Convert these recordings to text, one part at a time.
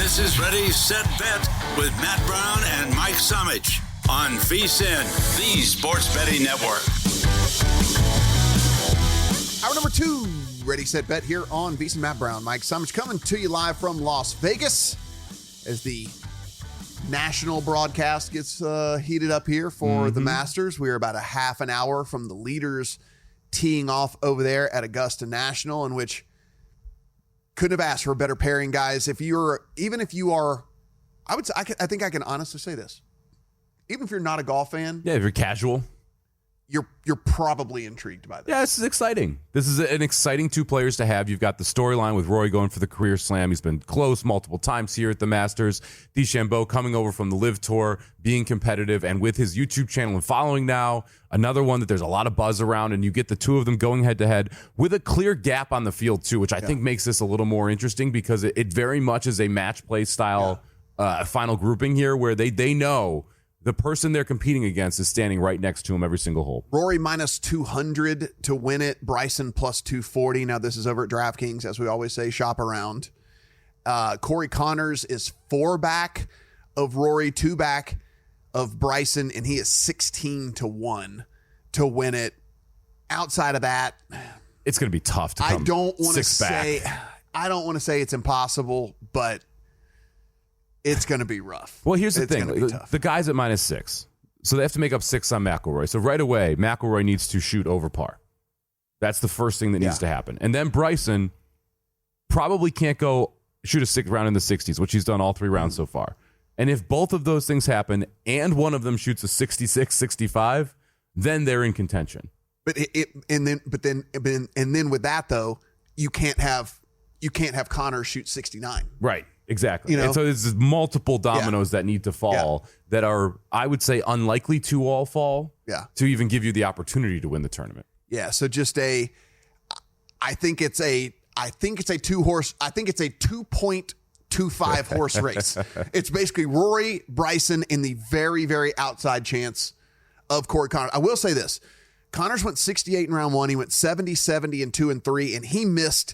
This is Ready, Set, Bet with Matt Brown and Mike Somich on VSiN, the Sports Betting Network. Hour number 2, Ready, Set, Bet here on VSiN. Matt Brown, Mike Somich coming to you live from Las Vegas as the national broadcast gets heated up here for the Masters. We're about a half an hour from the leaders teeing off over there at Augusta National, in which couldn't have asked for a better pairing, guys. I think I can honestly say this. Even if you're not a golf fan, if you're casual, you're probably intrigued by this. Yeah, this is exciting. This is an exciting two players to have. You've got the storyline with Rory going for the career slam. He's been close multiple times here at the Masters. DeChambeau coming over from the Live Tour, being competitive, and with his YouTube channel and following now, another one that there's a lot of buzz around, and you get the two of them going head-to-head with a clear gap on the field, too, which I think makes this a little more interesting because it very much is a match play style final grouping here where they know the person they're competing against is standing right next to him every single hole. Rory minus 200 to win it. Bryson plus 240. Now, this is over at DraftKings, as we always say, shop around. Corey Connors is 4 back of Rory, 2 back of Bryson, and he is 16 to 1 to win it. Outside of that, it's going to be tough to come I don't want to say it's impossible, but it's going to be rough. Well, here's the thing. The guy's at minus 6. So they have to make up 6 on McIlroy. So right away, McIlroy needs to shoot over par. That's the first thing that needs to happen. And then Bryson probably can't shoot a 6th round in the 60s, which he's done all 3 rounds so far. And if both of those things happen and one of them shoots a 66, 65, then they're in contention. But then with that though, you can't have Connor shoot 69. Right. Exactly. And so there's multiple dominoes that need to fall that are, I would say, unlikely to all fall to even give you the opportunity to win the tournament. Yeah. So I think it's a 2.25 horse race. It's basically Rory, Bryson, in the very, very outside chance of Corey Connors. I will say this. Connors went 68 in round 1. He went 70, 70 in 2 and 3, and he missed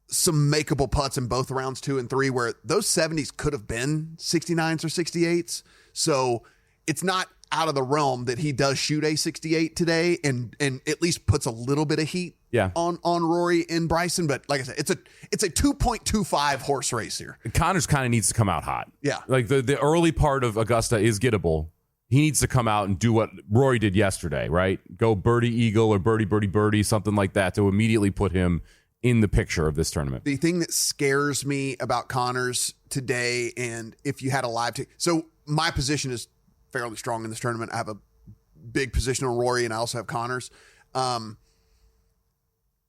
some makeable putts in both rounds 2 and 3 where those 70s could have been 69s or 68s. So it's not out of the realm that he does shoot a 68 today and at least puts a little bit of heat on Rory and Bryson. But like I said, it's a 2.25 horse race here. Connors kind of needs to come out hot. Yeah. Like the early part of Augusta is gettable. He needs to come out and do what Rory did yesterday, right? Go birdie eagle or birdie, birdie, birdie, something like that to immediately put him in the picture of this tournament. The thing that scares me about Connors today, and if you had a live so my position is fairly strong in this tournament. I have a big position on Rory, and I also have Connors.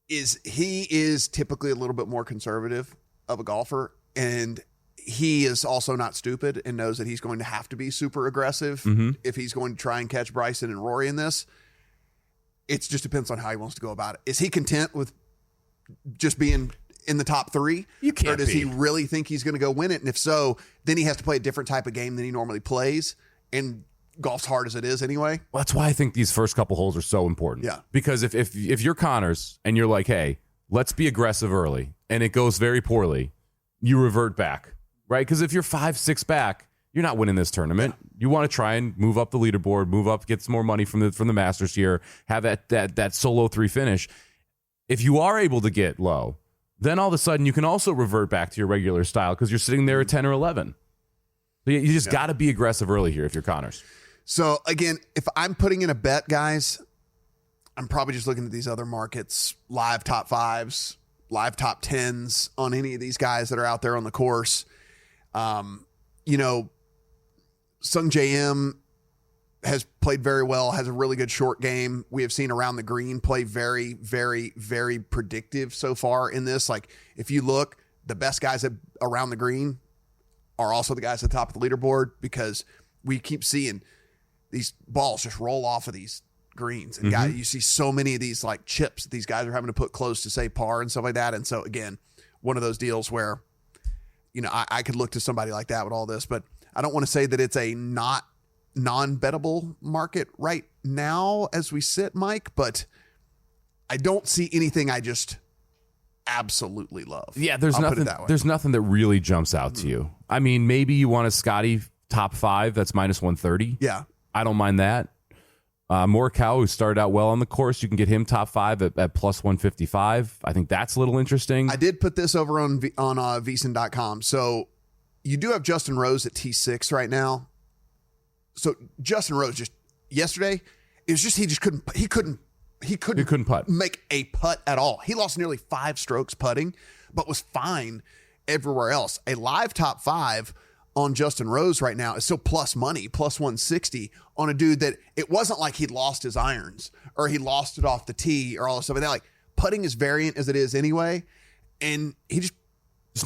He is typically a little bit more conservative of a golfer, and he is also not stupid and knows that he's going to have to be super aggressive if he's going to try and catch Bryson and Rory in this. It just depends on how he wants to go about it. Is he content with just being in the top 3? You can't. Or does he really think he's going to go win it? And if so, then he has to play a different type of game than he normally plays. And golf's hard as it is anyway. Well, that's why I think these first couple holes are so important. Yeah. Because if you're Connors and you're like, hey, let's be aggressive early, and it goes very poorly, you revert back, right? Because if you're 5-6 back, you're not winning this tournament. Yeah. You want to try and move up the leaderboard, move up, get some more money from the Masters here, have that solo 3 finish. If you are able to get low, then all of a sudden you can also revert back to your regular style because you're sitting there at 10 or 11. So you just got to be aggressive early here if you're Connors. So again, if I'm putting in a bet, guys, I'm probably just looking at these other markets, live top 5s, live top 10s on any of these guys that are out there on the course. Sung J.M. has played very well, has a really good short game. We have seen Around the Green play very, very, very predictive so far in this. Like, if you look, the best guys Around the Green are also the guys at the top of the leaderboard because we keep seeing these balls just roll off of these greens. And guys, you see so many of these like chips that these guys are having to put close to say par and stuff like that. And so, again, one of those deals where, I could look to somebody like that with all this, but I don't want to say that it's a non-bettable market right now as we sit, Mike, but I don't see anything I just absolutely love. Yeah, there's I'll put it nothing. that way. There's nothing that really jumps out to you. I mean, maybe you want a Scotty top 5 that's minus 130. Yeah. I don't mind that. Morikawa, who started out well on the course, you can get him top 5 at plus 155. I think that's a little interesting. I did put this over on VSiN.com. So you do have Justin Rose at T6 right now. So Justin Rose just yesterday, it was just he couldn't putt. make a putt at all. He lost nearly 5 strokes putting, but was fine everywhere else. A live top 5 on Justin Rose right now is still plus money, plus 160 on a dude that it wasn't like he'd lost his irons or he lost it off the tee or all this stuff like that. Like, putting is variant as it is anyway, and he just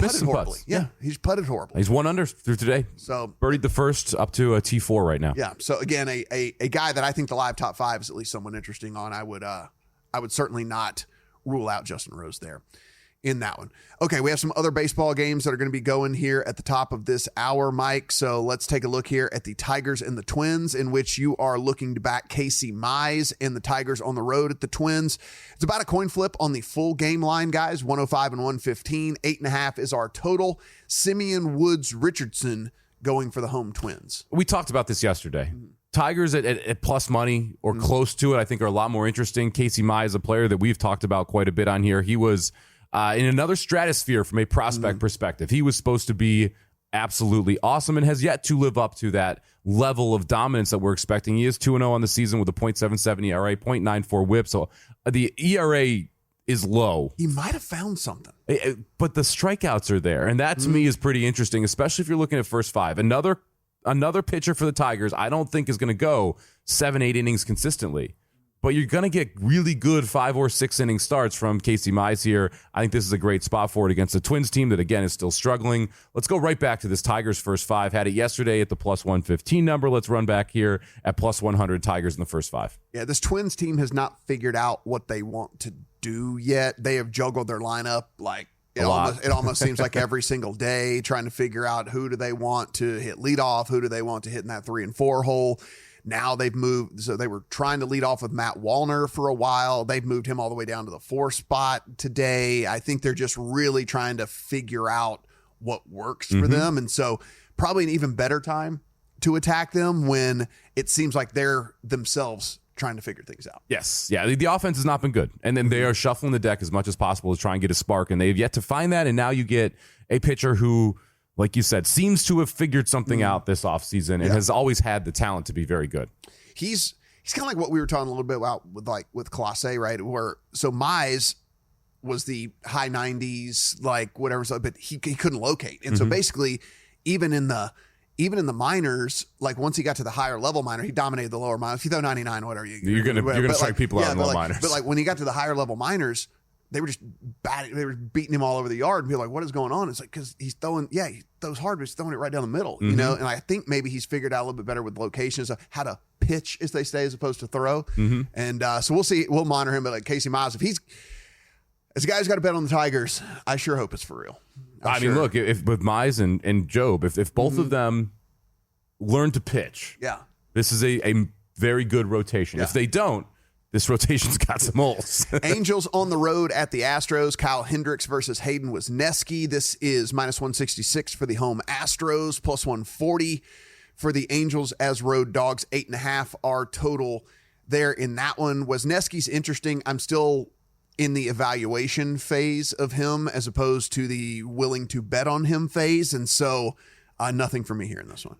putted horribly. Putts. Yeah, he just putted horribly. He's 1 under through today. So birdied the first up to a T4 right now. yeah. So again, a guy that I think the live top 5 is at least someone interesting on. I would certainly not rule out Justin Rose there in that one. Okay, we have some other baseball games that are going to be going here at the top of this hour, Mike. So let's take a look here at the Tigers and the Twins, in which you are looking to back Casey Mize and the Tigers on the road at the Twins. It's about a coin flip on the full game line, guys. 105 and 115. 8.5 is our total. Simeon Woods Richardson going for the home Twins. We talked about this yesterday. Tigers at plus money or close to it, I think, are a lot more interesting. Casey Mize is a player that we've talked about quite a bit on here. He was in another stratosphere from a prospect perspective. He was supposed to be absolutely awesome and has yet to live up to that level of dominance that we're expecting. He is 2-0 on the season with a .77 ERA, .94 whip. So the ERA is low. He might have found something. But the strikeouts are there. And that to me is pretty interesting, especially if you're looking at first 5. Another pitcher for the Tigers, I don't think is going to go 7-8 innings consistently. But you're going to get really good 5 or 6 inning starts from Casey Mize here. I think this is a great spot for it against the Twins team that, again, is still struggling. Let's go right back to this Tigers first 5. Had it yesterday at the plus 115 number. Let's run back here at plus 100 Tigers in the first 5. Yeah, this Twins team has not figured out what they want to do yet. They have juggled their lineup like it almost seems like every single day, trying to figure out who do they want to hit leadoff, who do they want to hit in that 3 and 4 hole. Now they've moved, so they were trying to lead off with Matt Wallner for a while. They've moved him all the way down to the 4 spot today. I think they're just really trying to figure out what works for them. And so probably an even better time to attack them when it seems like they're themselves trying to figure things out. Yes. Yeah. The offense has not been good. And then they are shuffling the deck as much as possible to try and get a spark. And they've yet to find that. And now you get a pitcher who, like you said, seems to have figured something out this offseason and has always had the talent to be very good. He's kind of like what we were talking a little bit about with Clase, right? Where so Mize was the high 90s, like whatever, but he couldn't locate. And so basically, even in the minors, like once he got to the higher level minor, he dominated the lower minors. If you throw 99, whatever, you're gonna strike people out in low minors. But like when he got to the higher level minors, they were just batting, they were beating him all over the yard and be like, what is going on? It's like, because he throws hard, but he's throwing it right down the middle, you know? And I think maybe he's figured out a little bit better with locations of how to pitch, as they say, as opposed to throw. And so we'll see. We'll monitor him. But like Casey Mize, if he's, as a guy who's got to bet on the Tigers, I sure hope it's for real. I mean, look, if with Mize and Job, if both of them learn to pitch, this is a very good rotation. If they don't, this rotation's got some holes. Angels on the road at the Astros. Kyle Hendricks versus Hayden Wesneski. This is minus 166 for the home Astros, plus 140 for the Angels as road dogs. 8.5 are total there in that one. Wesneski's interesting. I'm still in the evaluation phase of him as opposed to the willing to bet on him phase. And so nothing for me here in this one.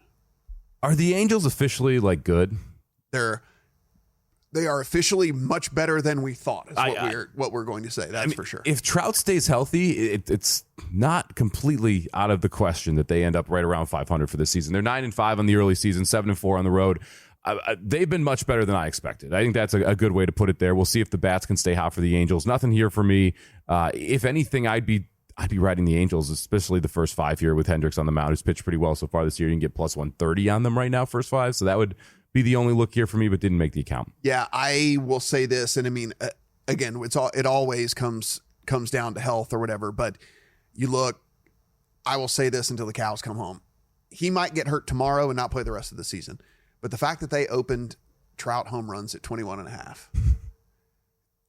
Are the Angels officially like good? They are officially much better than we thought, is what we're going to say. That's for sure. If Trout stays healthy, it's not completely out of the question that they end up right around 500 for this season. They're 9-5 on the early season, 7-4 on the road. They've been much better than I expected. I think that's a good way to put it there. We'll see if the bats can stay hot for the Angels. Nothing here for me. If anything, I'd be riding the Angels, especially the first 5 here with Hendricks on the mound, who's pitched pretty well so far this year. You can get plus 130 on them right now, first 5. So that would be the only look here for me, but didn't make the account. Yeah, I will say this, and I mean, again, it always comes down to health or whatever, but you look, I will say this until the cows come home. He might get hurt tomorrow and not play the rest of the season, but the fact that they opened Trout home runs at 21.5,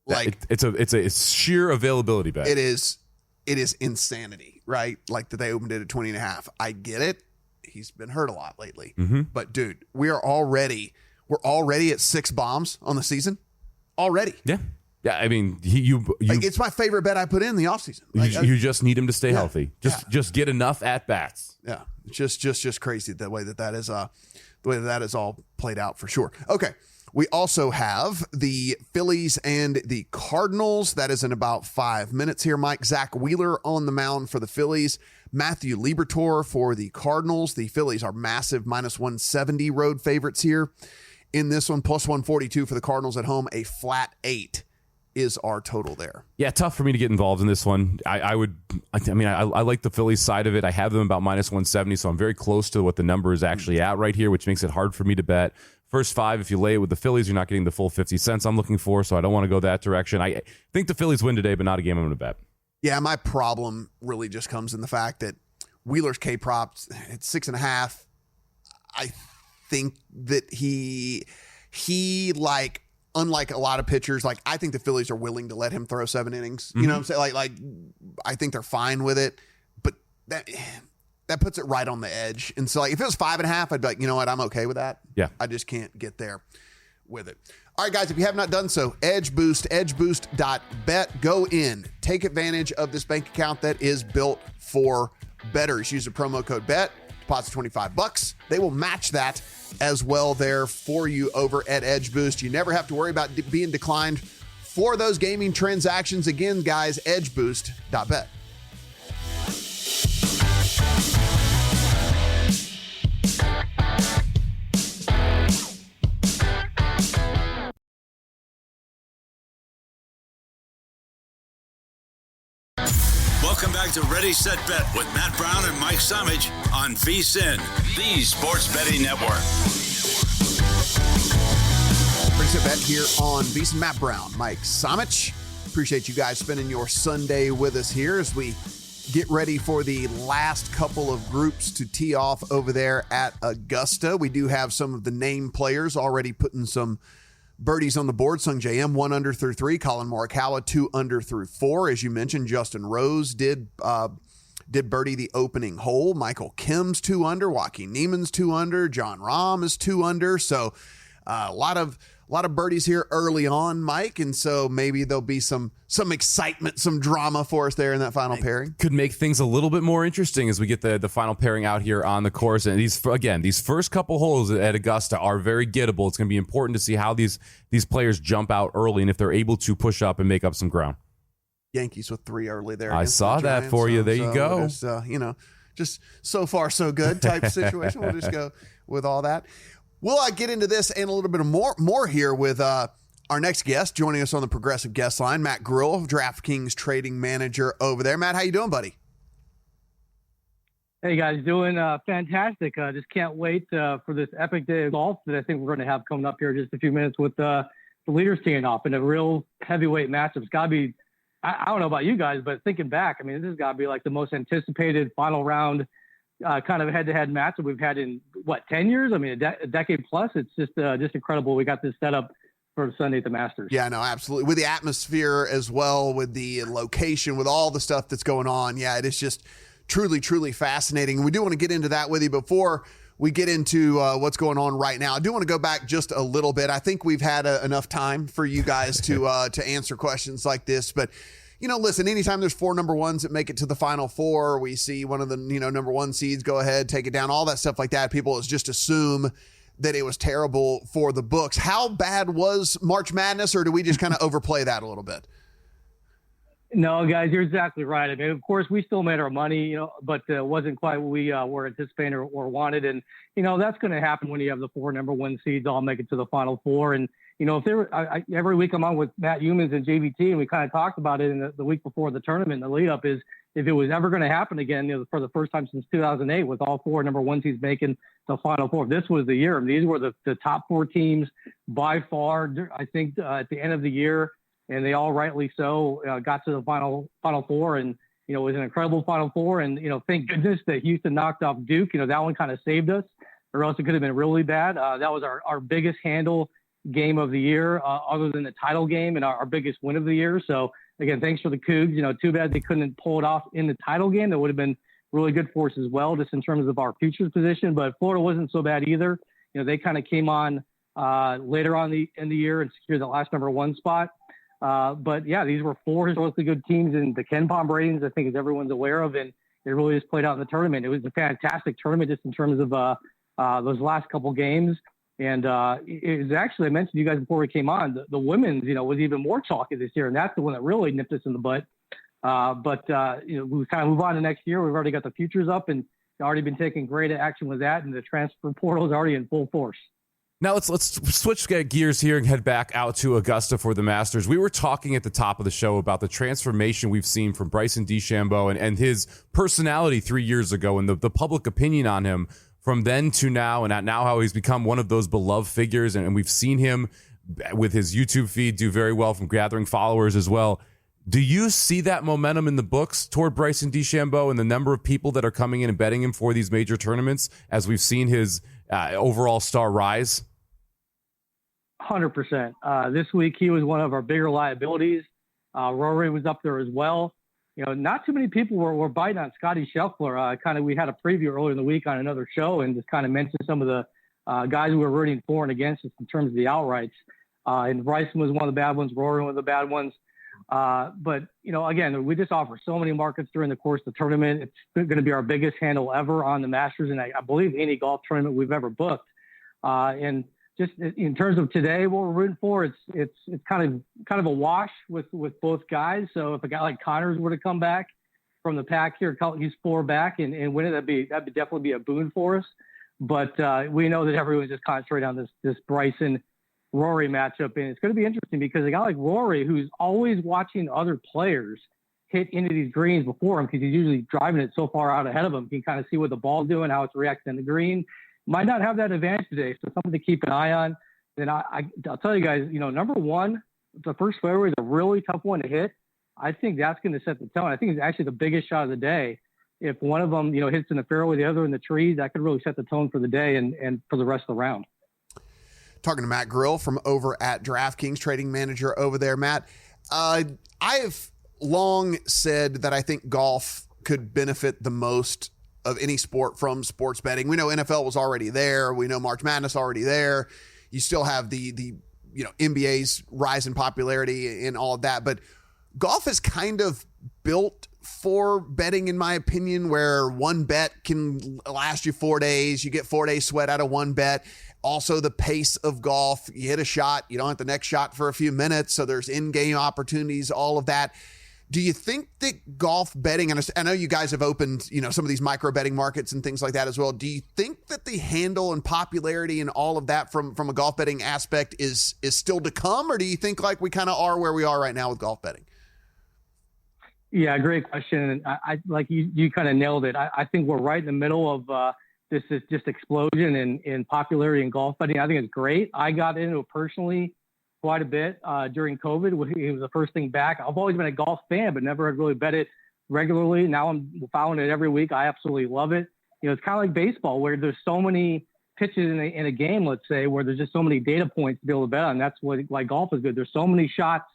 like it's a sheer availability bet. It is it is insanity, right? Like that they opened it at 20.5. I get it. He's been hurt a lot lately, but dude, we're already at 6 bombs on the season already. Yeah. I mean, like, it's my favorite bet I put in the offseason. Like, you just need him to stay healthy. Just get enough at bats. Yeah. Just crazy the way that is all played out for sure. Okay. We also have the Phillies and the Cardinals. That is in about 5 minutes here, Mike. Zach Wheeler on the mound for the Phillies. Matthew Liberatore for the Cardinals. The Phillies are massive -170 road favorites here in this one. +142 for the Cardinals at home. A flat 8 is our total there. Yeah, tough for me to get involved in this one. I like the Phillies side of it. I have them about -170, so I'm very close to what the number is actually at right here, which makes it hard for me to bet. First 5, if you lay it with the Phillies, you're not getting the full 50 cents I'm looking for, so I don't want to go that direction. I think the Phillies win today, but not a game I'm going to bet. Yeah, my problem really just comes in the fact that Wheeler's K-prop at 6.5. I think that he like, unlike a lot of pitchers, like I think the Phillies are willing to let him throw 7 innings. You know what I'm saying? Like I think they're fine with it, but that puts it right on the edge. And so like if it was 5.5, I'd be like, you know what, I'm okay with that. Yeah. I just can't get there with it. All right, guys, if you have not done so, Edge Boost, edgeboost.bet. Go in. Take advantage of this bank account that is built for bettors. Use the promo code BET. Deposit $25. They will match that as well there for you over at Edge Boost. You never have to worry about being declined for those gaming transactions. Again, guys, edgeboost.bet. Welcome back to Ready, Set, Bet with Matt Brown and Mike Somich on VSiN, the Sports Betting Network. Ready, Set, Bet here on VSiN. Matt Brown, Mike Somich. Appreciate you guys spending your Sunday with us here as we get ready for the last couple of groups to tee off over there at Augusta. We do have some of the name players already putting some birdies on the board. Sung JM 1 under through 3. Colin Morikawa 2 under through 4. As you mentioned, Justin Rose did birdie the opening hole. Michael Kim's 2 under. Joaquin Niemann's 2 under. John Rahm is 2 under. So a lot of birdies here early on, Mike, and so maybe there'll be some excitement, some drama for us there in that final pairing. Could make things a little bit more interesting as we get the final pairing out here on the course. And these first couple holes at Augusta are very gettable. It's going to be important to see how these players jump out early and if they're able to push up and make up some ground. Yankees with 3 early there. I saw that for you. There you go. Just so far so good type of situation. We'll just go with all that. We'll get into this and a little bit of more here with our next guest joining us on the Progressive Guest Line, Matt Grill, DraftKings Trading Manager over there. Matt, how you doing, buddy? Hey, guys, doing fantastic. Just can't wait for this epic day of golf that I think we're going to have coming up here in just a few minutes with the leaders teeing off in a real heavyweight matchup. It's got to be, I don't know about you guys, but thinking back, I mean, this has got to be like the most anticipated final round kind of head-to-head match that we've had in 10 years? I mean, a decade plus. It's just incredible. We got this set up for Sunday at the Masters. Yeah, no, absolutely. With the atmosphere as well, with the location, with all the stuff that's going on. Yeah, it is just truly, truly fascinating. And we do want to get into that with you before we get into what's going on right now. I do want to go back just a little bit. I think we've had enough time for you guys to answer questions like this, but listen, anytime there's 4 number ones that make it to the final 4, we see one of the, number 1 seeds go ahead, take it down, all that stuff like that. People just assume that it was terrible for the books. How bad was March Madness, or do we just kind of overplay that a little bit? No, guys, you're exactly right. I mean, of course, we still made our money, but it wasn't quite what we were anticipating or wanted. And, that's going to happen when you have the 4 number 1 seeds all make it to the final 4. And, if there were, every week I'm on with Matt Humans and JVT, and we kind of talked about it in the week before the tournament, the lead up is if it was ever going to happen again, for the first time since 2008, with all 4 number 1 seeds making the final 4, this was the year. I mean, these were the top 4 teams by far, I think, at the end of the year. And they all rightly so got to the final 4, and it was an incredible final 4. And thank goodness that Houston knocked off Duke. That one kind of saved us, or else it could have been really bad. That was our biggest handle game of the year, other than the title game, and our biggest win of the year. So again, thanks for the Cougs. Too bad they couldn't pull it off in the title game. That would have been really good for us as well, just in terms of our futures position. But Florida wasn't so bad either. They kind of came on later on in the year and secured the last number 1 spot. But yeah, these were 4 historically good teams in the Ken Palm ratings, I think, as everyone's aware of, and it really just played out in the tournament. It was a fantastic tournament just in terms of those last couple games. And it was actually, I mentioned to you guys before we came on, the women's, was even more chalky this year, and that's the one that really nipped us in the butt. But we kind of move on to next year. We've already got the futures up and already been taking great action with that, and the transfer portal is already in full force. Now let's switch gears here and head back out to Augusta for the Masters. We were talking at the top of the show about the transformation we've seen from Bryson DeChambeau and his personality 3 years ago and the public opinion on him from then to now, and now how he's become one of those beloved figures. And we've seen him with his YouTube feed do very well from gathering followers as well. Do you see that momentum in the books toward Bryson DeChambeau and the number of people that are coming in and betting him for these major tournaments as we've seen his overall star rise? 100%. This week, he was one of our bigger liabilities. Rory was up there as well. Not too many people were biting on Scotty Scheffler. We had a preview earlier in the week on another show and just kind of mentioned some of the guys we were rooting for and against us in terms of the outrights. And Bryson was one of the bad ones. Rory one of the bad ones. But again, we just offer so many markets during the course of the tournament. It's going to be our biggest handle ever on the Masters, and I believe any golf tournament we've ever booked. And just in terms of today, what we're rooting for, it's kind of a wash with both guys. So if a guy like Connors were to come back from the pack here, he's 4 back and win it, that'd definitely be a boon for us. But we know that everyone's just concentrating on this Bryson Rory matchup, and it's going to be interesting because a guy like Rory, who's always watching other players hit into these greens before him, because he's usually driving it so far out ahead of him, he can kind of see what the ball's doing, how it's reacting to the green. Might not have that advantage today, so something to keep an eye on. Then I'll tell you guys, number 1, the first fairway is a really tough one to hit. I think that's going to set the tone. I think it's actually the biggest shot of the day. If one of them, hits in the fairway, the other in the trees, that could really set the tone for the day and for the rest of the round. Talking to Matt Grill from over at DraftKings Trading Manager over there. Matt, I have long said that I think golf could benefit the most of any sport from sports betting. We know NFL was already there. We know March Madness already there. You still have the NBA's rise in popularity and all of that, but golf is kind of built for betting, in my opinion, where one bet can last you 4 days. You get 4 days sweat out of one bet. Also, the pace of golf, you hit a shot, you don't hit the next shot for a few minutes. So there's in-game opportunities, all of that. Do you think that golf betting, and I know you guys have opened, some of these micro betting markets and things like that as well. Do you think that the handle and popularity and all of that from a golf betting aspect is still to come? Or do you think like we kind of are where we are right now with golf betting? Yeah, great question. I like you kind of nailed it. I think we're right in the middle of this is just explosion in popularity in golf betting. I think it's great. I got into it personally quite a bit during COVID. It was the first thing back. I've always been a golf fan, but never had really bet it regularly. Now I'm following it every week. I absolutely love it. It's kind of like baseball, where there's so many pitches in a game, let's say, where there's just so many data points to be able to bet on. That's why golf is good. There's so many shots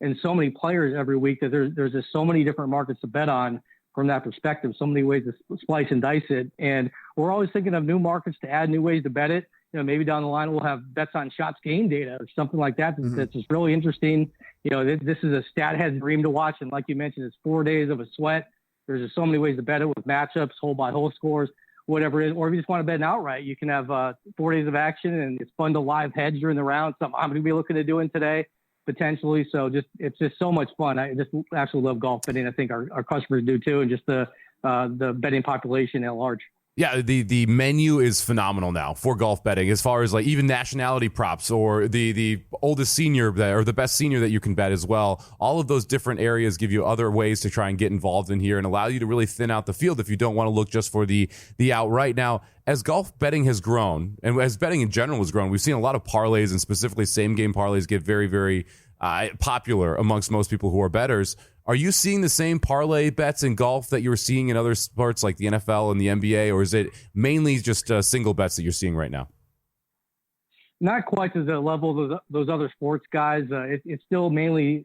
and so many players every week that there's just so many different markets to bet on from that perspective, so many ways to splice and dice it. And we're always thinking of new markets to add new ways to bet it. Maybe down the line we'll have bets on shots game data or something like that. That's just really interesting. This is a stat head dream to watch. And like you mentioned, it's 4 days of a sweat. There's just so many ways to bet it with matchups, hole by hole scores, whatever it is. Or if you just want to bet an outright, you can have 4 days of action, and it's fun to live hedge during the round. Something I'm going to be looking at doing today, potentially. So it's just so much fun. I just absolutely love golf betting. I think our customers do too, and just the betting population at large. Yeah, the menu is phenomenal now for golf betting, as far as like even nationality props or the oldest senior or the best senior that you can bet as well. All of those different areas give you other ways to try and get involved in here and allow you to really thin out the field if you don't want to look just for the outright. Now, as golf betting has grown, and as betting in general has grown, we've seen a lot of parlays and specifically same game parlays get very, very popular amongst most people who are bettors. Are you seeing the same parlay bets in golf that you were seeing in other sports like the NFL and the NBA, or is it mainly just single bets that you're seeing right now? Not quite to the level of those other sports guys. It's still mainly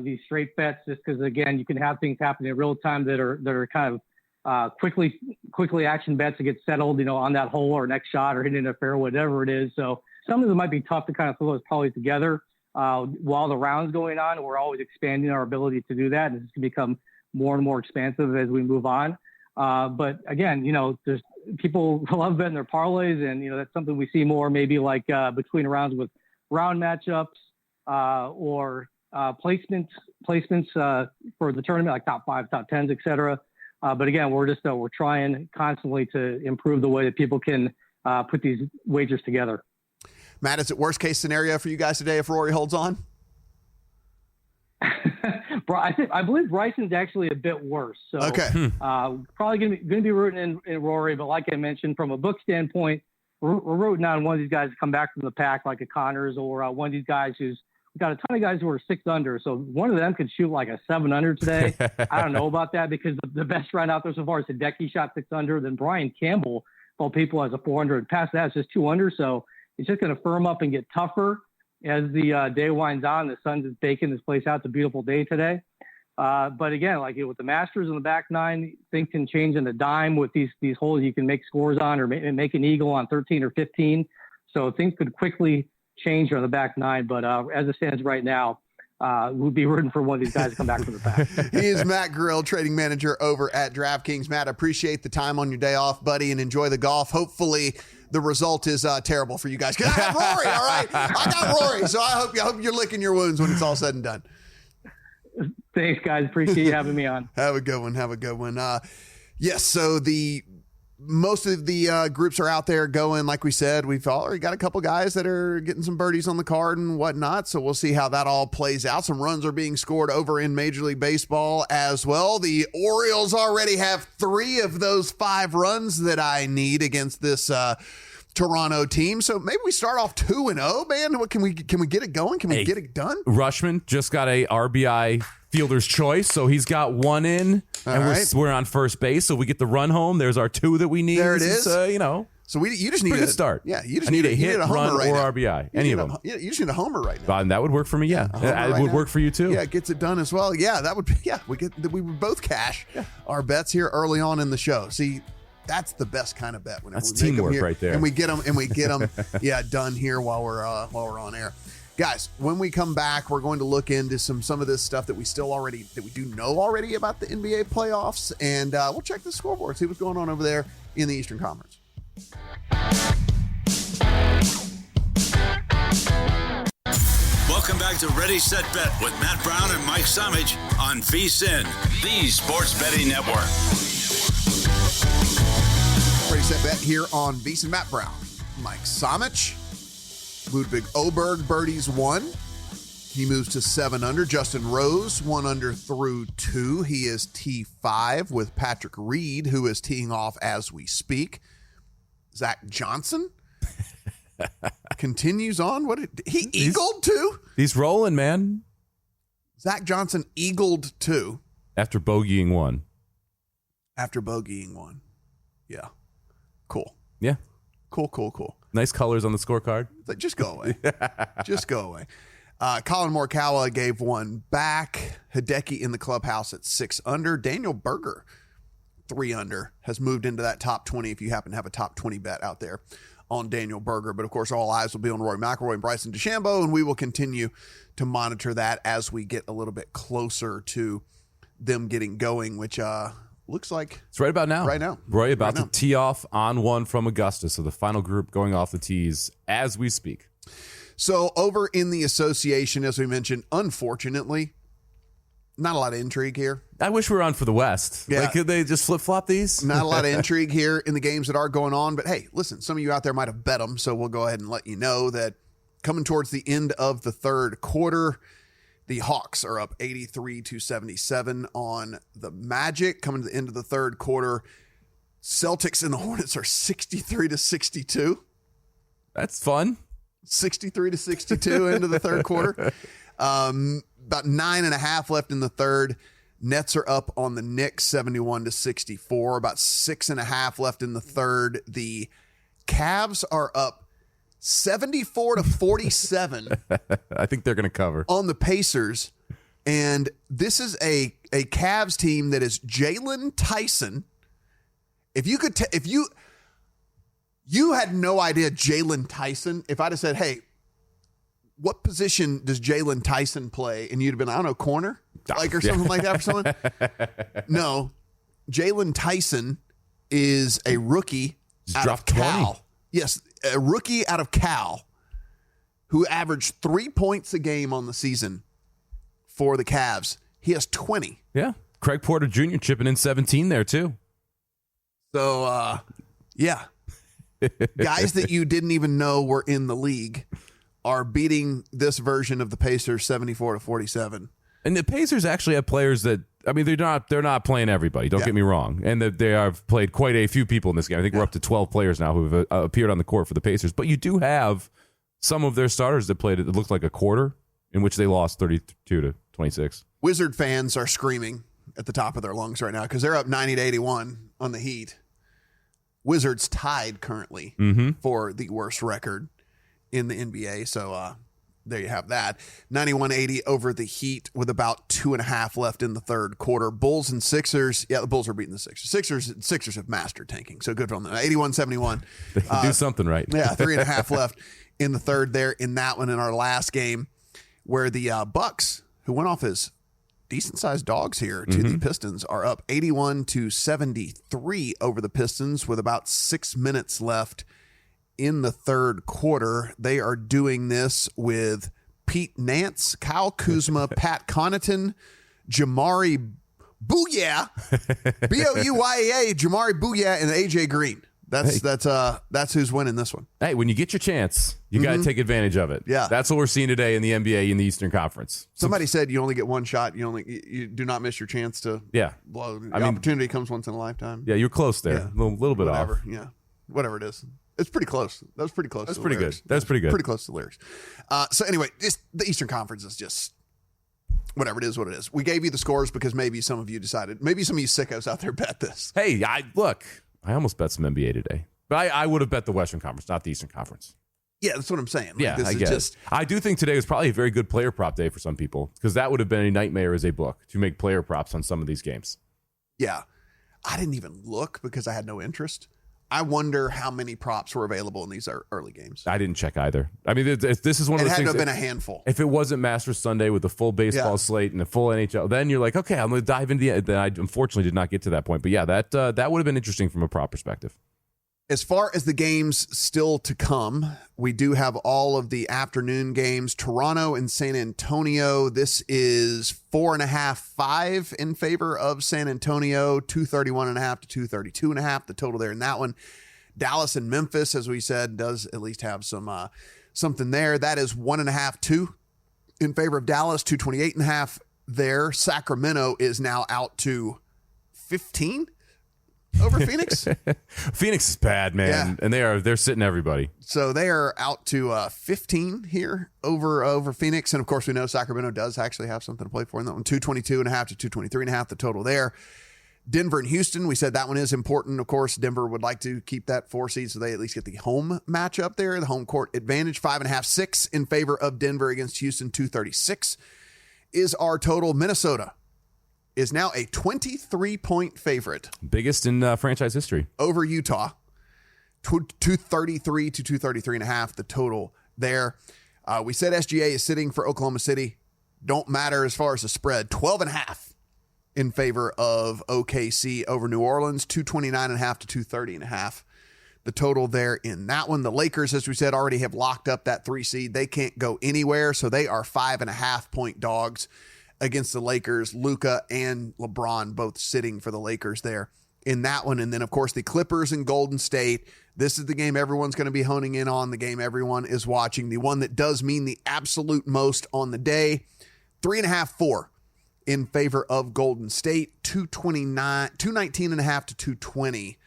these straight bets, just because again, you can have things happen in real time that are kind of quickly action bets that get settled, on that hole or next shot or hitting a fair, whatever it is. So some of them might be tough to kind of throw those probably together while the round's going on. We're always expanding our ability to do that, and it's going to become more and more expansive as we move on. But again, there's people love betting their parlays, and that's something we see more maybe like between rounds with round matchups or placements for the tournament, like top 5, top 10s, etc. But again, we're trying constantly to improve the way that people can put these wagers together. Matt, is it worst case scenario for you guys today if Rory holds on? I believe Bryson's actually a bit worse. So okay. Probably going to be rooting in Rory. But like I mentioned, from a book standpoint, we're rooting on one of these guys to come back from the pack, like a Connors, or one of these guys we've got a ton of guys who are 6 under. So one of them could shoot like a 7 under today. I don't know about that, because the best round out there so far is Hideki shot 6 under. Then Brian Campbell, well, people has a 400. Past that, it's just 2 under. So it's just going to firm up and get tougher as the day winds on. The sun's just baking this place out. It's a beautiful day today. But again, like with the Masters in the back 9, things can change in a dime with these holes you can make scores on, or make an eagle on 13 or 15. So things could quickly change on the back 9. But as it stands right now, we'll be rooting for one of these guys to come back from the pack. He is Matt Grill, trading manager over at DraftKings. Matt, appreciate the time on your day off, buddy, and enjoy the golf. Hopefully the result is terrible for you guys. Because I have Rory, all right? I got Rory, so I hope you're licking your wounds when it's all said and done. Thanks, guys. Appreciate you having me on. Have a good one. Yes, so most of the groups are out there going. Like we said, we've already got a couple guys that are getting some birdies on the card and whatnot, so we'll see how that all plays out. Some runs are being scored over in Major League Baseball as well. The Orioles already have 3 of those 5 runs that I need against this Toronto team. So maybe we start off 2-0, man. What can we get it going? Can we get it done? Rushman just got a RBI fielder's choice, so he's got 1 in, and we're on first base, so we get the run home. There's our 2 that we need. There it is. So you just need a good start. Yeah, you just need a hit, a run, right or now. RBI. Any of them. You just need a homer right now. And that would work for me. Yeah, it would work for you too. Yeah, it gets it done as well. Yeah, that would. Yeah, we would both cash our bets here early on in the show. See, that's the best kind of bet. That's teamwork right there. And we get them. Done here while we're on air. Guys, when we come back, we're going to look into some of this stuff that we do know already about the NBA playoffs, and we'll check the scoreboard, see what's going on over there in the Eastern Conference. Welcome back to Ready, Set, Bet with Matt Brown and Mike Somich on VSiN, the Sports Betting Network. Ready, Set, Bet here on VSiN. Matt Brown, Mike Somich. Ludwig Oberg birdies 1. He moves to 7 under. Justin Rose 1 under through 2. He is T5 with Patrick Reed, who is teeing off as we speak. Zach Johnson continues on. He eagled 2? He's rolling, man. Zach Johnson eagled 2 after bogeying 1. Yeah. Cool. Yeah. Cool. Nice colors on the scorecard. Just go away. Colin Morikawa gave 1 back. Hideki in the clubhouse at 6 under. Daniel Berger, 3 under, has moved into that top 20 if you happen to have a top 20 bet out there on Daniel Berger. But, of course, all eyes will be on Rory McIlroy and Bryson DeChambeau, and we will continue to monitor that as we get a little bit closer to them getting going, which looks like it's right about now. Roy about to tee off on 1 from Augusta. So the final group going off the tees as we speak. So over in the association, as we mentioned, unfortunately, not a lot of intrigue here. I wish we were on for the West. Yeah. Could they just flip-flop these? Not a lot of intrigue here in the games that are going on. But hey, listen, some of you out there might have bet them. So we'll go ahead and let you know that coming towards the end of the third quarter, the Hawks are up 83-77 on the Magic. Coming to the end of the third quarter, Celtics and the Hornets are 63-62. That's fun. 63-62 into the third quarter. About 9.5 left in the third. Nets are up on the Knicks 71-64. About 6.5 left in the third. The Cavs are up 74-47. I think they're going to cover on the Pacers And this is a Cavs team that is Jalen Tyson. If you could, you had no idea Jalen Tyson. If I'd have said, hey, what position does Jalen Tyson play? And you'd have been, I don't know, corner? Like, or something like that for someone? No. Jalen Tyson is a rookie out of Cal. 20. Yes, a rookie out of Cal who averaged 3 points a game on the season for the Cavs. He has 20. Yeah. Craig Porter Jr. chipping in 17 there, too. So, yeah. Guys that you didn't even know were in the league are beating this version of the Pacers 74-47. And the Pacers actually have players that, I mean, they're not playing everybody. Don't get me wrong. And they have played quite a few people in this game. I think we're up to 12 players now who have appeared on the court for the Pacers. But you do have some of their starters that played, it looked like a quarter, in which they lost 32-26. Wizard fans are screaming at the top of their lungs right now because they're up 90-81 on the Heat. Wizards tied currently for the worst record in the NBA. So there you have that. 91-80 over the Heat with about 2.5 left in the third quarter. Bulls and Sixers. Yeah, the Bulls are beating the Sixers. Sixers have mastered tanking. So good for them. 81-71. They can do something right. Yeah, 3.5 left in the third there in that one in our last game where the Bucks, who went off as decent-sized dogs here to the Pistons, are up 81-73 over the Pistons with about 6 minutes left in the third quarter. They are doing this with Pete Nance, Kyle Kuzma, Pat Connaughton, Jamari Bouye, B-O-U-Y-E-A, Jamari Bouye, and AJ Green. That's who's winning this one. Hey, when you get your chance, you got to take advantage of it. Yeah. That's what we're seeing today in the NBA in the Eastern Conference. Somebody said you only get one shot. You do not miss your chance to blow. The opportunity comes once in a lifetime. Yeah, you're close there. Yeah. A little bit off. Yeah. Whatever it is. It's pretty close. That was pretty close. That's to pretty lyrics. good. That's pretty good. Pretty close to the lyrics. So anyway, the Eastern Conference is just whatever it is, what it is. We gave you the scores because maybe some of you decided, maybe some of you sickos out there bet this. Hey, I almost bet some NBA today. But I would have bet the Western Conference, not the Eastern Conference. Yeah, that's what I'm saying. Like, Yeah, this I is get just, it. I do think today was probably a very good player prop day for some people because that would have been a nightmare as a book to make player props on some of these games. Yeah. I didn't even look because I had no interest. I wonder how many props were available in these early games. I didn't check either. I mean, this is one of those things. It had to have been a handful. If it wasn't Masters Sunday with the full baseball slate and the full NHL, then you're like, okay, I'm going to dive into the. Then I unfortunately did not get to that point. But yeah, that would have been interesting from a prop perspective. As far as the games still to come, we do have all of the afternoon games. Toronto and San Antonio. This is 4.5-5 in favor of San Antonio, 231.5 to 232.5. The total there in that one. Dallas and Memphis, as we said, does at least have some something there. That is 1.5-2 in favor of Dallas, 228.5 there. Sacramento is now out to 15. Over Phoenix? Phoenix is bad, man. And they're sitting everybody. So they are out to 15 here over Phoenix. And of course, we know Sacramento does actually have something to play for in that one. 222.5 to 223.5, the total there. Denver and Houston, we said that one is important. Of course, Denver would like to keep that 4 seed so they at least get the home matchup there, the home court advantage. 5.5-6 in favor of Denver against Houston. 236 is our total. Minnesota is now a 23-point favorite. Biggest in franchise history. Over Utah. 233 to 233.5, the total there. We said SGA is sitting for Oklahoma City. Don't matter as far as the spread. 12.5 in favor of OKC over New Orleans. 229.5 to 230.5. The total there in that one. The Lakers, as we said, already have locked up that 3 seed. They can't go anywhere, so they are 5.5-point dogs against the Lakers. Luka and LeBron both sitting for the Lakers there in that one. And then, of course, the Clippers and Golden State. This is the game everyone's going to be honing in on, the game everyone is watching, the one that does mean the absolute most on the day. 3.5-4 in favor of Golden State. 219.5 to 220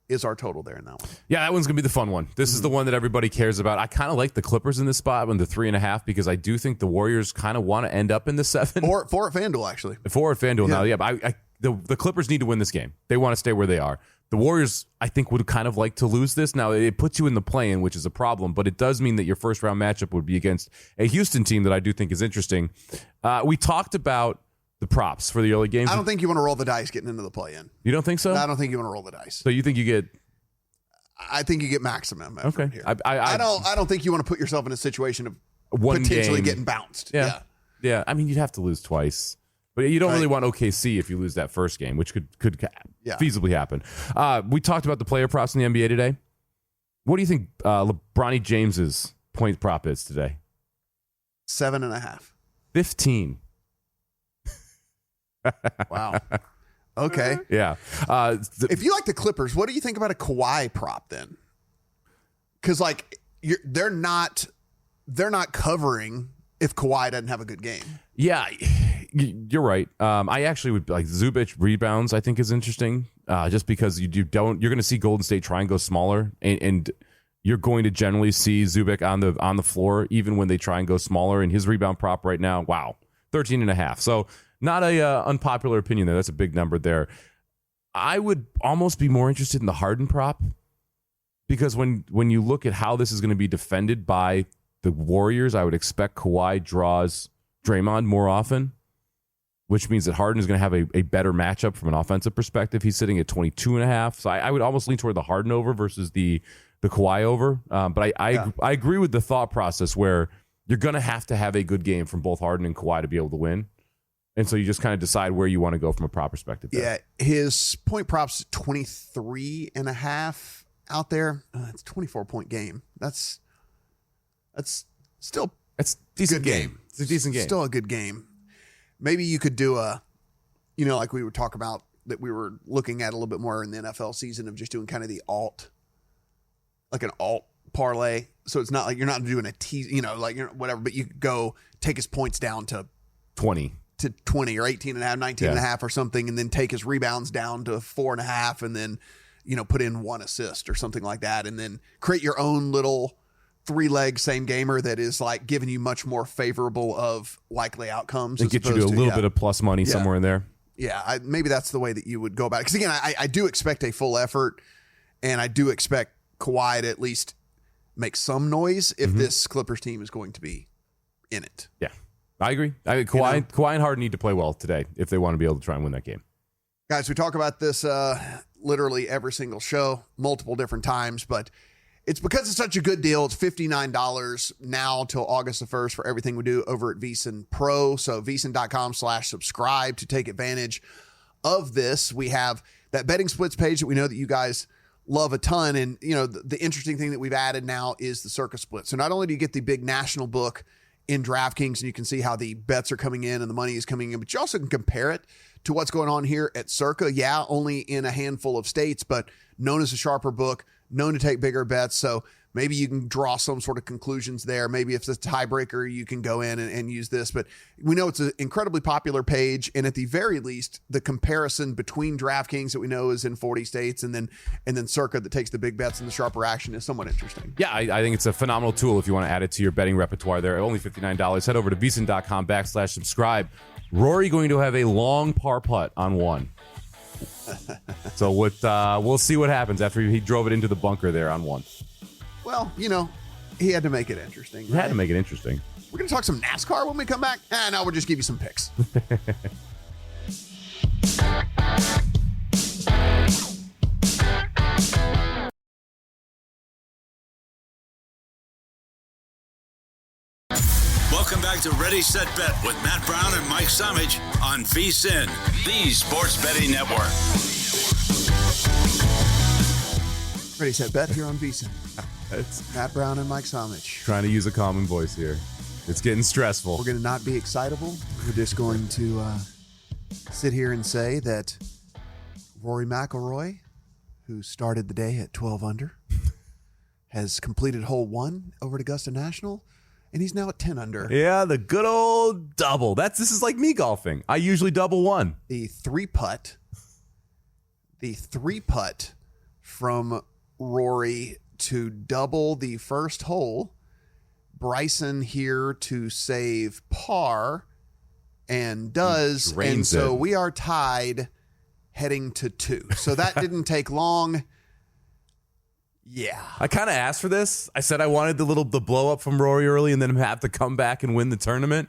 is our total there in that one. Yeah, that one's going to be the fun one. This is the one that everybody cares about. I kind of like the Clippers in this spot when the 3.5 because I do think the Warriors kind of want to end up in the 7. 4 at FanDuel, actually. 4 at FanDuel now. Yeah, but the Clippers need to win this game. They want to stay where they are. The Warriors, I think, would kind of like to lose this. Now, it puts you in the play-in, which is a problem, but it does mean that your first-round matchup would be against a Houston team that I do think is interesting. We talked about the props for the early games. I don't think you want to roll the dice getting into the play-in. You don't think so? I don't think you want to roll the dice. So you think you get... I think you get maximum effort okay. here. I don't think you want to put yourself in a situation of one potentially game. getting bounced. Yeah. I mean, you'd have to lose twice. But you don't really want OKC if you lose that first game, which could feasibly happen. We talked about the player props in the NBA today. What do you think LeBron James's point prop is today? 7.5. 15. Wow. Okay. Yeah. If you like the Clippers, what do you think about a Kawhi prop then? Because they're not covering if Kawhi doesn't have a good game. Yeah, you're right. I actually would like Zubac rebounds. I think is interesting, just because you're going to see Golden State try and go smaller, and you're going to generally see Zubac on the floor even when they try and go smaller. And his rebound prop right now, wow, 13.5. So not a unpopular opinion there. That's a big number there. I would almost be more interested in the Harden prop, because when you look at how this is going to be defended by the Warriors, I would expect Kawhi draws Draymond more often, which means that Harden is going to have a better matchup from an offensive perspective. He's sitting at 22.5. So I would almost lean toward the Harden over versus the Kawhi over. But I agree with the thought process where you're going to have a good game from both Harden and Kawhi to be able to win. And so you just kind of decide where you want to go from a prop perspective there. Yeah, his point prop's 23.5 out there. It's a 24-point game. That's still it's decent good game. It's a decent game. Still a good game. Maybe you could do like we were talking about that we were looking at a little bit more in the NFL season of just doing kind of the alt parlay. So it's not like you're not doing a tease, whatever, but you go take his points down to 20 or 18.5, 19.5 or something, and then take his rebounds down to 4.5, and then, put in one assist or something like that, and then create your own little 3-leg same gamer that is like giving you much more favorable of likely outcomes. And get you to a little bit of plus money somewhere in there. Yeah, maybe that's the way that you would go about it. Because again, I do expect a full effort, and I do expect Kawhi to at least make some noise if this Clippers team is going to be in it. Yeah, I agree. Kawhi and Harden need to play well today if they want to be able to try and win that game. Guys, we talk about this literally every single show, multiple different times, but it's because it's such a good deal. It's $59 now till August the 1st for everything we do over at VSiN Pro. So VSiN.com/subscribe to take advantage of this. We have that betting splits page that we know that you guys love a ton. And, the interesting thing that we've added now is the Circa split. So not only do you get the big national book in DraftKings and you can see how the bets are coming in and the money is coming in, but you also can compare it to what's going on here at Circa. Yeah, only in a handful of states, but known as a sharper book, known to take bigger bets. So maybe you can draw some sort of conclusions there. Maybe if it's a tiebreaker, you can go in and use this. But we know it's an incredibly popular page. And at the very least, the comparison between DraftKings that we know is in 40 states and then Circa that takes the big bets and the sharper action is somewhat interesting. Yeah, I think it's a phenomenal tool if you want to add it to your betting repertoire there. Only $59. Head over to VSiN.com/subscribe. Rory going to have a long par putt on one. So we'll see what happens after he drove it into the bunker there on one. Well, he had to make it interesting. He had to make it interesting. We're going to talk some NASCAR when we come back. No, we'll just give you some picks. Welcome back to Ready, Set, Bet with Matt Brown and Mike Somich on VSiN, the Sports Betting Network. Ready, Set, Bet here on VSiN. Matt Brown and Mike Somich. Trying to use a common voice here. It's getting stressful. We're going to not be excitable. We're just going to sit here and say that Rory McIlroy, who started the day at 12 under, has completed hole 1 over at Augusta National, and he's now at 10 under. Yeah, the good old double. This is like me golfing. I usually double one. The three putt from Rory to double the first hole. Bryson here to save par and does. And so we are tied heading to 2. So that didn't take long. Yeah. I kind of asked for this. I said I wanted the blow up from Rory early and then him have to come back and win the tournament.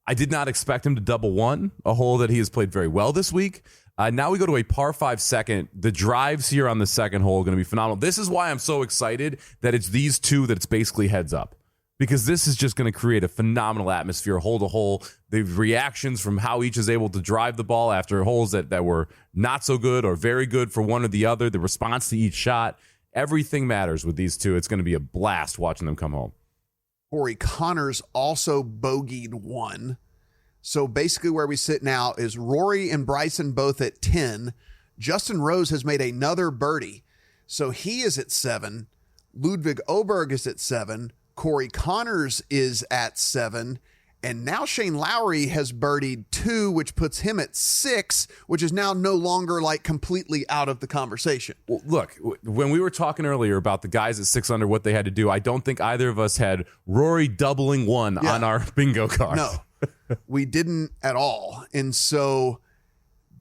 I did not expect him to double one, a hole that he has played very well this week. Now we go to a par 5 second. The drives here on the second hole are going to be phenomenal. This is why I'm so excited that it's these two that it's basically heads up, because this is just going to create a phenomenal atmosphere hole to hole. The reactions from how each is able to drive the ball after holes that were not so good or very good for one or the other, the response to each shot, everything matters with these two. It's going to be a blast watching them come home. Corey Connors also bogeyed 1. So basically where we sit now is Rory and Bryson both at 10. Justin Rose has made another birdie. So he is at 7. Ludwig Oberg is at 7. Corey Connors is at 7. And now Shane Lowry has birdied 2, which puts him at 6, which is now no longer like completely out of the conversation. Well, look, when we were talking earlier about the guys at 6 under, what they had to do, I don't think either of us had Rory doubling 1 on our bingo card. No, we didn't at all. And so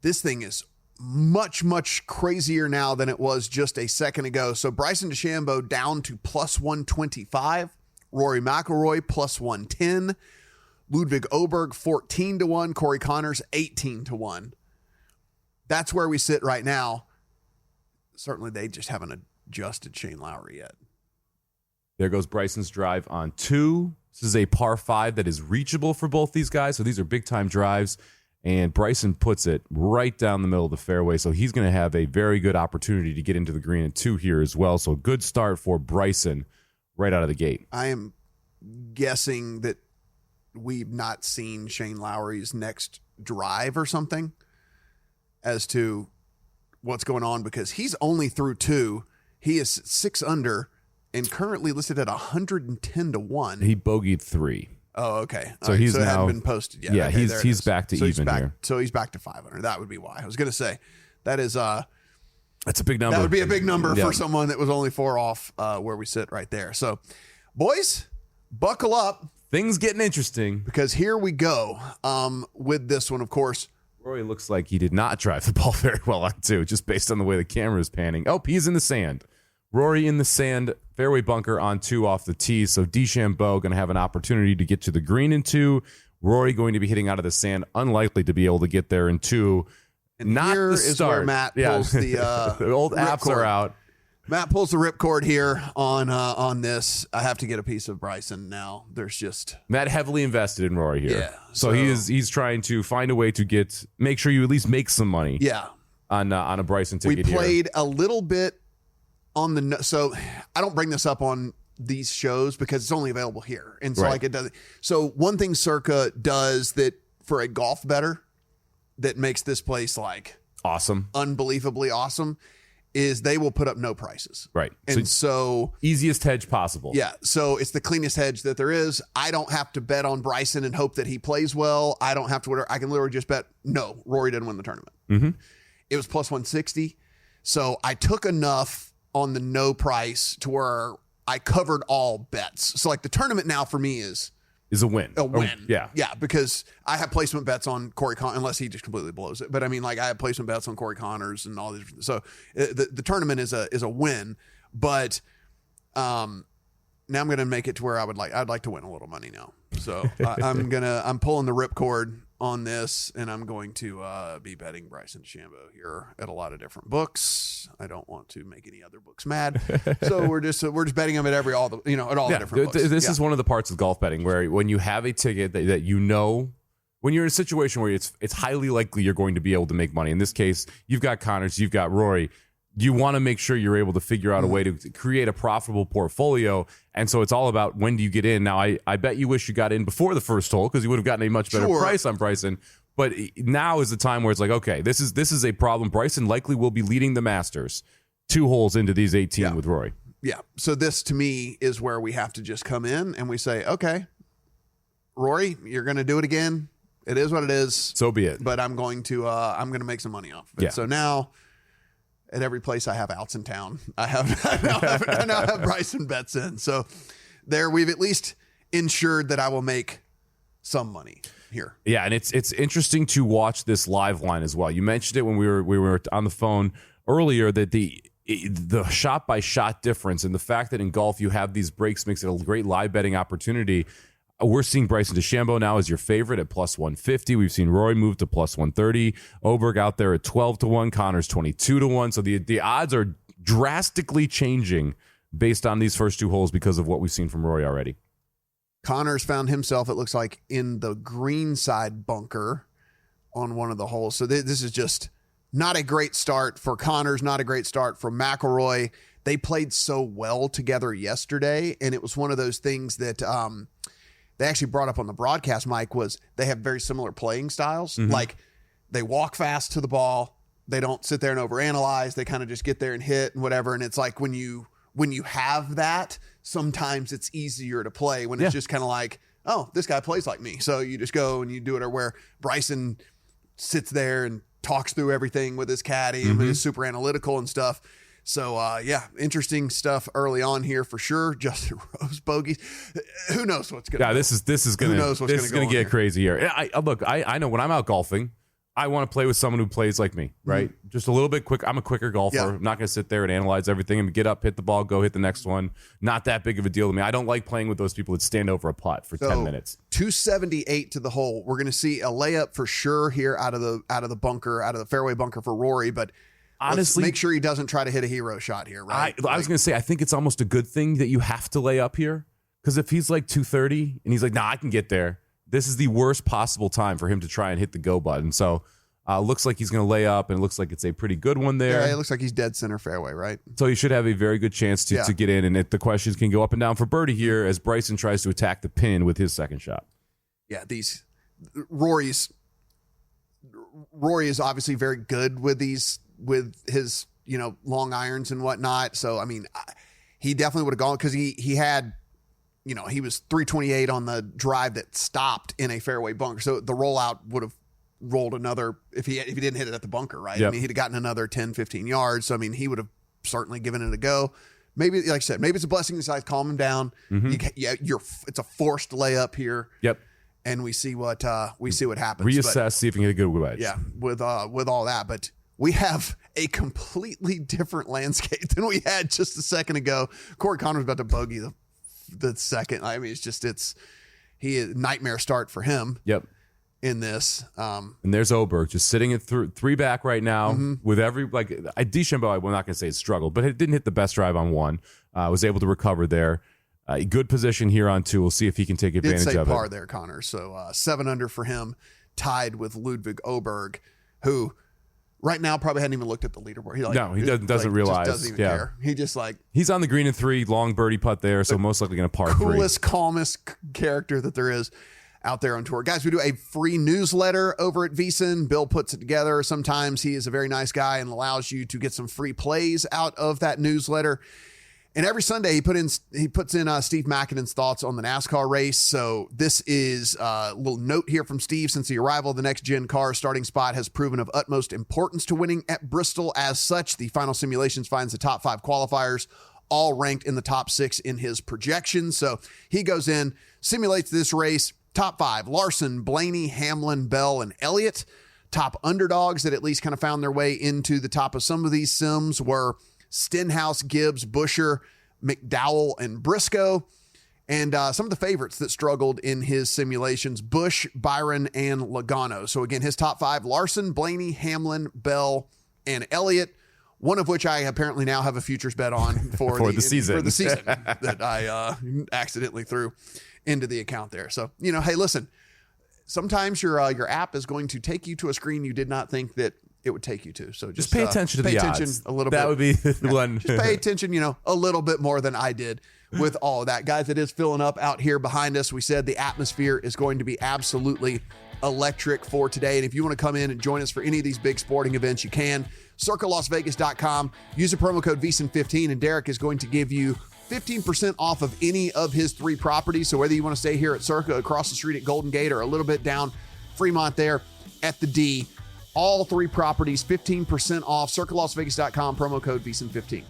this thing is much, much crazier now than it was just a second ago. So Bryson DeChambeau down to plus 125. Rory McIlroy plus 110. Ludwig Oberg 14-1. Corey Connors 18-1. That's where we sit right now. Certainly they just haven't adjusted Shane Lowry yet. There goes Bryson's drive on 2. This is a par 5 that is reachable for both these guys. So these are big time drives. And Bryson puts it right down the middle of the fairway. So he's going to have a very good opportunity to get into the green at 2 here as well. So good start for Bryson right out of the gate. I am guessing that we've not seen Shane Lowry's next drive or something as to what's going on, because he's only through 2. He is 6 under and currently listed at 110-1. He bogeyed 3. Oh, okay. So right, he's so it now hadn't been posted yet. Yeah, Okay, he's back to even here. So he's back to 500. That would be why. I was going to say that is that's a big number. That would be a big number for someone that was only 4 off where we sit right there. So, boys, buckle up. Things getting interesting. Because here we go with this one, of course. Rory looks like he did not drive the ball very well on 2, just based on the way the camera is panning. Oh, he's in the sand. Rory in the sand, fairway bunker on 2 off the tee. So DeChambeau going to have an opportunity to get to the green in 2. Rory going to be hitting out of the sand, unlikely to be able to get there in 2. And not here the start. Is where Matt pulls the old apps cord. are out. Matt pulls the ripcord here on this. I have to get a piece of Bryson now. There's just Matt heavily invested in Rory here. Yeah. So he's trying to find a way to make sure you at least make some money. Yeah. On a Bryson ticket. We played a little bit on the so I don't bring this up on these shows because it's only available here, and so right. like it doesn't. So one thing Circa does that for a golf bettor that makes this place like awesome, unbelievably awesome, is they will put up no prices. Right. And so easiest hedge possible. Yeah. So it's the cleanest hedge that there is. I don't have to bet on Bryson and hope that he plays well. I don't have to, I can literally just bet, no, Rory didn't win the tournament. Mm-hmm. It was plus 160. So I took enough on the no price to where I covered all bets. So like the tournament now for me is a win. A win. Yeah. Yeah, because I have placement bets on Corey Connors, unless he just completely blows it. But I mean, like I have placement bets on Corey Connors and all these. So the tournament is a win. But now I'm going to make it to where I'd like to win a little money now. So I'm pulling the ripcord on this, and I'm going to be betting Bryson DeChambeau here at a lot of different books. I don't want to make any other books mad, so we're just betting him at all the different books. This is one of the parts of golf betting where when you have a ticket that you know, when you're in a situation where it's highly likely you're going to be able to make money. In this case, you've got Connors, you've got Rory. You want to make sure you're able to figure out a way to create a profitable portfolio. And so it's all about when do you get in. Now, I bet you wish you got in before the first hole because you would have gotten a much better price on Bryson. But now is the time where it's like, okay, this is a problem. Bryson likely will be leading the Masters 2 holes into these 18 with Rory. Yeah. So this, to me, is where we have to just come in and we say, okay, Rory, you're going to do it again. It is what it is. So be it. But I'm going to make some money off of it. Yeah. So now, at every place I have outs in town, I now have Bryson bets in. So there, we've at least ensured that I will make some money. here. Yeah, and it's interesting to watch this live line as well. You mentioned it when we were on the phone earlier that the shot by shot difference and the fact that in golf you have these breaks makes it a great live betting opportunity. We're seeing Bryson DeChambeau now as your favorite at plus 150. We've seen Rory move to plus 130. Oberg out there at 12-1. Connors 22-1. So the odds are drastically changing based on these first two holes because of what we've seen from Rory already. Connors found himself, it looks like, in the green side bunker on one of the holes. So this is just not a great start for Connors, not a great start for McIlroy. They played so well together yesterday, and it was one of those things that they actually brought up on the broadcast, Mike, was they have very similar playing styles. Mm-hmm. Like they walk fast to the ball. They don't sit there and overanalyze. They kind of just get there and hit and whatever. And it's like when you have that, sometimes it's easier to play when it's just kind of like, oh, this guy plays like me. So you just go and you do it. Or where Bryson sits there and talks through everything with his caddy and is super analytical and stuff. So, interesting stuff early on here for sure. Justin Rose bogeys. Who knows what's going to this is going to get crazy here. I know when I'm out golfing, I want to play with someone who plays like me, right? Just a little bit quick. I'm a quicker golfer. I'm not going to sit there and analyze everything and get up, hit the ball, go hit the next one. Not that big of a deal to me. I don't like playing with those people that stand over a putt for 10 minutes. 278 to the hole. We're going to see a layup for sure here out of the bunker, out of the fairway bunker for Rory, but honestly, let's make sure he doesn't try to hit a hero shot here, right? I was going to say, I think it's almost a good thing that you have to lay up here, because if he's like 230 and he's like, nah, I can get there, this is the worst possible time for him to try and hit the go button. So looks like he's going to lay up, and it looks like it's a pretty good one there. Yeah, it looks like he's dead center fairway, right? So he should have a very good chance to get in, and the questions can go up and down for birdie here as Bryson tries to attack the pin with his second shot. Yeah, Rory is obviously very good with his, long irons and whatnot. So, I mean, he definitely would have gone, because he had, he was 328 on the drive that stopped in a fairway bunker. So the rollout would have rolled another, if he didn't hit it at the bunker, right? Yep. I mean, he'd have gotten another 10, 15 yards. So, I mean, he would have certainly given it a go. Maybe, like I said, maybe it's a blessing in disguise. Calm him down. It's a forced layup here. Yep. And we see what happens. Reassess, see if we can get a good wedge. Yeah, with all that, but we have a completely different landscape than we had just a second ago. Corey Connors about to bogey the second. I mean, it's nightmare start for him. Yep. In this, and there's Oberg just sitting at three back right now with every DeChambeau. I'm not going to say it struggled, but it didn't hit the best drive on one. Was able to recover there. Good position here on two. We'll see if he can take advantage of it. Par there, Connor. So 7 under for him, tied with Ludwig Oberg, who right now probably hadn't even looked at the leaderboard. He doesn't realize. Just doesn't even care. He just he's on the green in 3, long birdie putt there, so most likely going to par 3. Coolest, calmest character that there is out there on tour. Guys, we do a free newsletter over at VSiN. Bill puts it together. Sometimes he is a very nice guy and allows you to get some free plays out of that newsletter. And every Sunday he puts in Steve Makinen's thoughts on the NASCAR race. So this is a little note here from Steve. Since the arrival of the next gen car, starting spot has proven of utmost importance to winning at Bristol. As such, the final simulations finds the top 5 qualifiers all ranked in the top 6 in his projections. So he goes in, simulates this race. Top 5, Larson, Blaney, Hamlin, Bell, and Elliott. Top underdogs that at least kind of found their way into the top of some of these sims were Stenhouse, Gibbs, Busher, McDowell, and Briscoe. And some of the favorites that struggled in his simulations, Busch, Byron, and Logano. So again, his top 5, Larson, Blaney, Hamlin, Bell, and Elliott. One of which I apparently now have a futures bet on for the season that I accidentally threw into the account there. So, hey, listen, sometimes your app is going to take you to a screen you did not think that it would take you to. So just pay attention to the odds a little bit. That would be the one. Just pay attention, a little bit more than I did with all of that. Guys, it is filling up out here behind us. We said the atmosphere is going to be absolutely electric for today. And if you want to come in and join us for any of these big sporting events, you can. CircaLasVegas.com. Use the promo code VSiN15, and Derek is going to give you 15% off of any of his 3 properties. So whether you want to stay here at Circa, across the street at Golden Gate, or a little bit down Fremont there at the D, all 3 properties, 15% off. CircaLasVegas.com, promo code VSiN15.